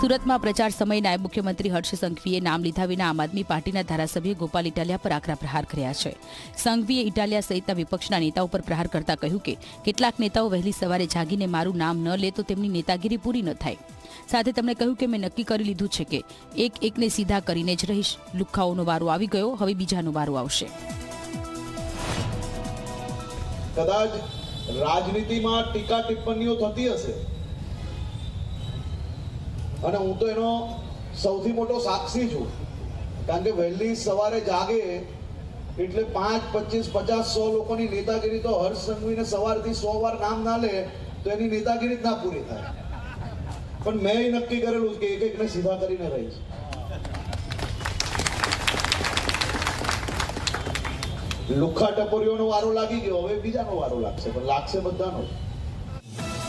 સુરતમાં પ્રચાર સમયે નાયબ મુખ્યમંત્રી હર્ષ સંઘવીએ નામ લીધા વિના આમ આદમી પાર્ટીના ધારાસભ્ય ગોપાલ ઇટાલિયા પર આકરા પ્રહાર કર્યા છે। સંઘવીએ ઇટાલિયા સહિતના વિપક્ષના નેતાઓ પર પ્રહાર કરતા કહ્યું કે કેટલાક નેતાઓ વહેલી સવારે જાગીને મારું નામ ન લે તો તેમની નેતાગીરી પૂરી ન થાય। સાથે તેમણે કહ્યું કે મેં નક્કી કરી લીધું છે કે એકને સીધા કરીને જ રહીશ। લુખ્ખાઓનો વારો આવી ગયો, હવે બીજાનો વારો આવશે। કદાચ રાજનીતિમાં ટીકા ટિપ્પણીઓ થતી હશે અને હું તો એનો સૌથી મોટો સાક્ષી છું, કારણ કે વહેલી સવારે જાગે એટલે 5, 25, 50, 100 લોકોની નેતાગીરી તો હર્ષ સંઘવીને સવારથી 100 વાર નામ ના લે તો એની નેતાગીરી જ ના પૂરી થાય। પણ મેં નક્કી કરેલું કે એકને સીધા કરીને રહીશ। લુખ્ખા ટપોરીઓનો વારો લાગી ગયો, હવે બીજાનો વારો લાગશે, પણ લાગશે બધાનો।